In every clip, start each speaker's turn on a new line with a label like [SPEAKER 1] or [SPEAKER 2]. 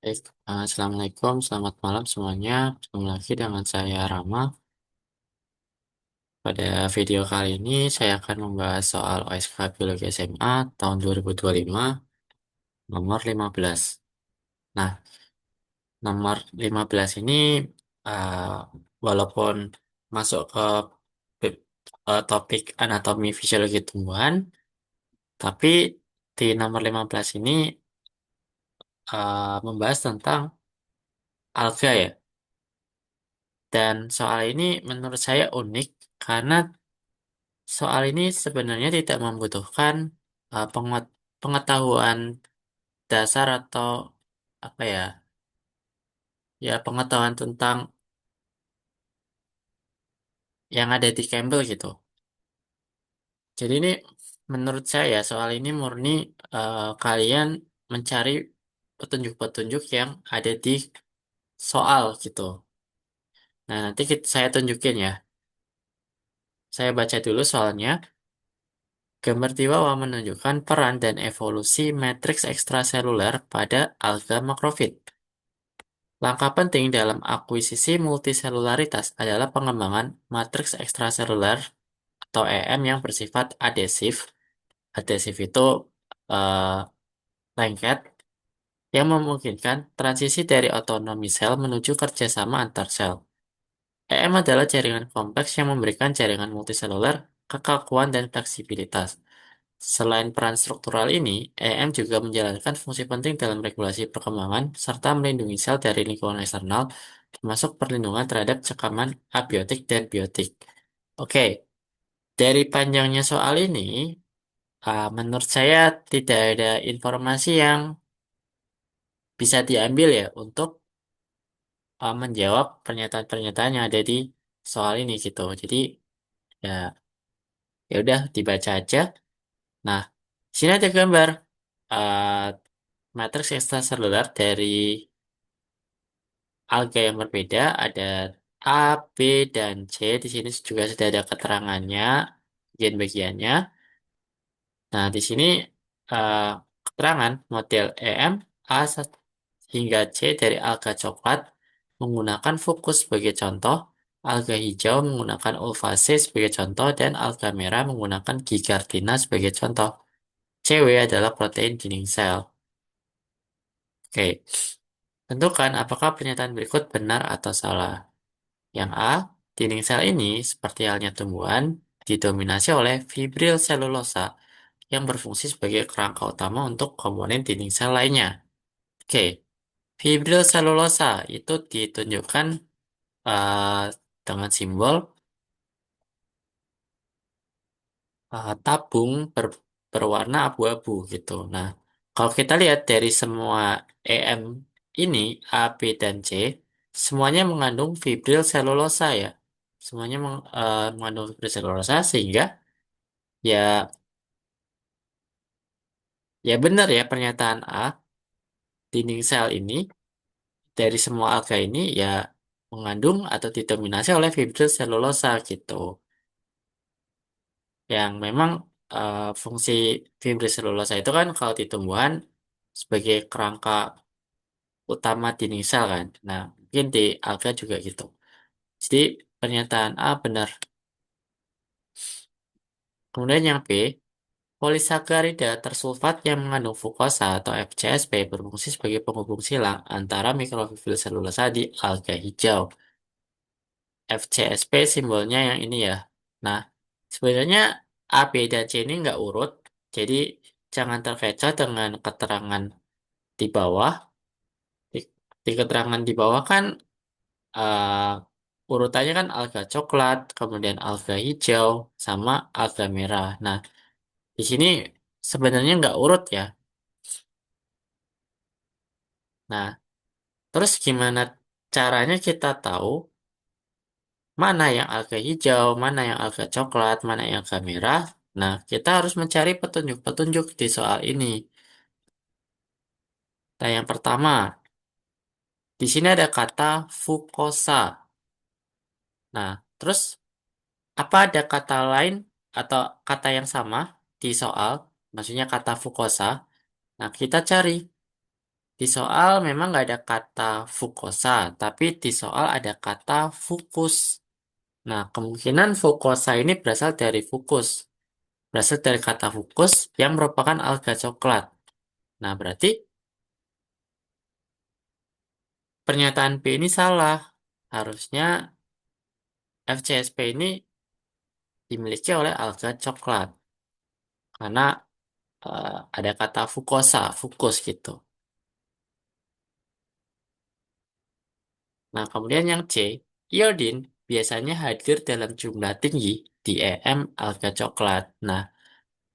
[SPEAKER 1] Baik, Assalamualaikum, selamat malam semuanya. Ketemu lagi dengan saya Rama. Pada video kali ini saya akan membahas soal OSK Biologi SMA tahun 2025, nomor 15. Nah, nomor 15 ini uh, walaupun masuk ke topik anatomi fisiologi tumbuhan, tapi di nomor 15 ini membahas tentang alga ya. Dan soal ini menurut saya unik karena soal ini sebenarnya tidak membutuhkan pengetahuan dasar atau apa ya, ya pengetahuan tentang yang ada di Campbell gitu. Jadi ini menurut saya soal ini murni kalian mencari petunjuk-petunjuk yang ada di soal gitu. Nah nanti saya tunjukin ya. Saya baca dulu soalnya. Gambar di bawah menunjukkan peran dan evolusi matriks ekstraseluler pada alga makrofit. Langkah penting dalam akuisisi multiselularitas adalah pengembangan matriks ekstraseluler atau EM yang bersifat adesif. Adesif itu eh, lengket yang memungkinkan transisi dari otonomi sel menuju kerjasama antar sel. EM adalah jaringan kompleks yang memberikan jaringan multiseluler kekakuan dan fleksibilitas. Selain peran struktural ini, EM juga menjalankan fungsi penting dalam regulasi perkembangan serta melindungi sel dari lingkungan eksternal, termasuk perlindungan terhadap cekaman abiotik dan biotik. Oke, dari panjangnya soal ini, menurut saya tidak ada informasi yang bisa diambil ya untuk menjawab pernyataan-pernyataan yang ada di soal ini gitu. Jadi ya ya udah dibaca aja. Nah, sini ada gambar uh, matriks ekstraseluler dari alga yang berbeda. Ada A, B, dan C. Di sini juga sudah ada keterangannya, bagian-bagiannya. Nah, di sini uh, keterangan model EM hingga C dari alga coklat menggunakan fokus sebagai contoh, alga hijau menggunakan ulvase sebagai contoh, dan alga merah menggunakan gigartina sebagai contoh. CW adalah protein dinding sel. Oke, tentukan apakah pernyataan berikut benar atau salah. Yang A, dinding sel ini, seperti halnya tumbuhan, didominasi oleh fibril selulosa yang berfungsi sebagai kerangka utama untuk komponen dinding sel lainnya. Oke, fibril selulosa itu ditunjukkan eh, dengan simbol tabung berwarna abu-abu gitu. Nah, kalau kita lihat dari semua EM ini, A, B, dan C, semuanya mengandung fibril selulosa ya. Semuanya mengandung fibril selulosa sehingga ya ya benar ya pernyataan A, dinding sel ini dari semua alga ini ya mengandung atau didominasi oleh fibril selulosa gitu. Yang memang fungsi fibrin selulosa itu kan kalau di tumbuhan sebagai kerangka utama dinding sel kan. Nah, mungkin di alga juga gitu. Jadi pernyataan A benar. Kemudian yang B, polisakarida tersulfat yang mengandung fukosa atau FCSP berfungsi sebagai penghubung silang antara mikrofibrillah selulosa di alga hijau. FCSP simbolnya yang ini ya. Nah, sebenarnya A, B, dan C ini nggak urut. Jadi jangan terkecoh dengan keterangan di bawah. Di, di keterangan di bawah kan urutannya kan alga coklat, kemudian alga hijau, sama alga merah. Nah, di sini sebenarnya nggak urut ya. Nah, terus gimana caranya kita tahu mana yang alga hijau, mana yang alga coklat, mana yang alga merah? Nah, kita harus mencari petunjuk-petunjuk di soal ini. Nah, yang pertama, di sini ada kata fukosa. Nah, terus apa ada kata lain atau kata yang sama di soal? Maksudnya kata fukosa. Nah, kita cari. Di soal memang nggak ada kata fukosa, tapi di soal ada kata fukus. Nah, kemungkinan fukosa ini berasal dari fukus. Berasal dari kata fukus yang merupakan alga coklat. Nah, berarti pernyataan B ini salah. Harusnya FCSP ini dimiliki oleh alga coklat. Karena ada kata fukosa, fukus gitu. Nah, kemudian yang C, iodin biasanya hadir dalam jumlah tinggi di EM alga coklat. Nah,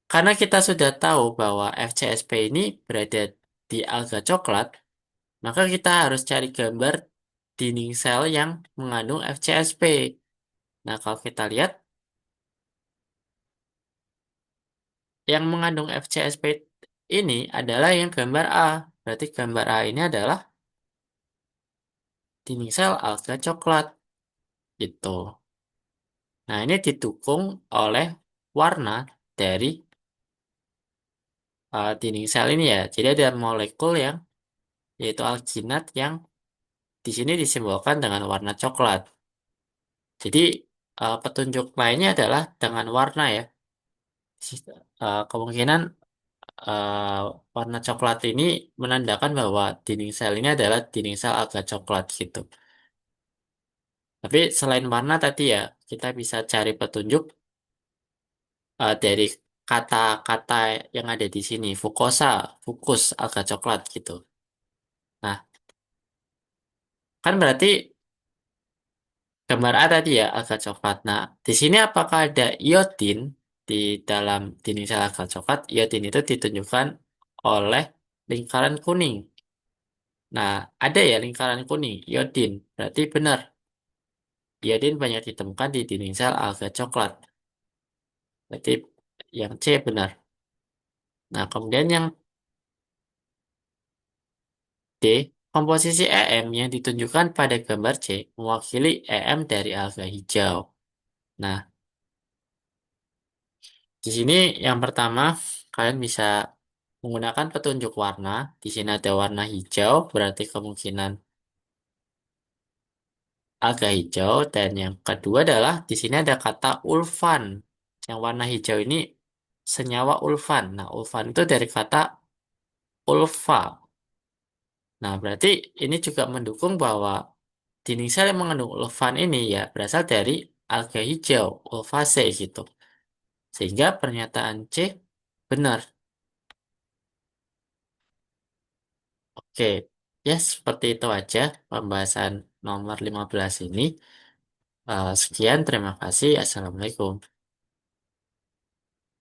[SPEAKER 1] karena kita sudah tahu bahwa FCSP ini berada di alga coklat, maka kita harus cari gambar dinding sel yang mengandung FCSP. Nah, kalau kita lihat, yang mengandung FCSP ini adalah yang gambar A. Berarti gambar A ini adalah dinding sel alga coklat. Gitu. Nah, ini didukung oleh warna dari dinding sel ini ya. Jadi ada molekul yang yaitu alginat yang di sini disimbolkan dengan warna coklat. Jadi petunjuk lainnya adalah dengan warna ya. Kemungkinan eh, warna coklat ini menandakan bahwa dinding sel ini adalah dinding sel agak coklat gitu. Tapi selain warna tadi ya, kita bisa cari petunjuk dari kata-kata yang ada di sini. Fukosa, fukus, agak coklat gitu. Nah, kan berarti gambar A tadi ya agak coklat. Nah, di sini apakah ada iodin di dalam dinding sel agak coklat? Iodin itu ditunjukkan oleh lingkaran kuning. Nah, ada ya lingkaran kuning, iodin. Berarti benar, iodin banyak ditemukan di dinding sel alga coklat. Berarti yang C benar. Nah, kemudian yang D, komposisi EM yang ditunjukkan pada gambar C mewakili EM dari alga hijau. Nah, di sini yang pertama, kalian bisa menggunakan petunjuk warna. Di sini ada warna hijau, berarti kemungkinan agak hijau. Dan yang kedua adalah di sini ada kata ulfan. Yang warna hijau ini senyawa ulfan. Nah, ulfan itu dari kata ulfa. Nah, berarti ini juga mendukung bahwa dinding sel yang mengandung ulfan ini ya berasal dari alga hijau, ulfase gitu. Sehingga pernyataan C benar. Oke, ya seperti itu aja pembahasan nomor 15 ini. Sekian, terima kasih. Assalamualaikum.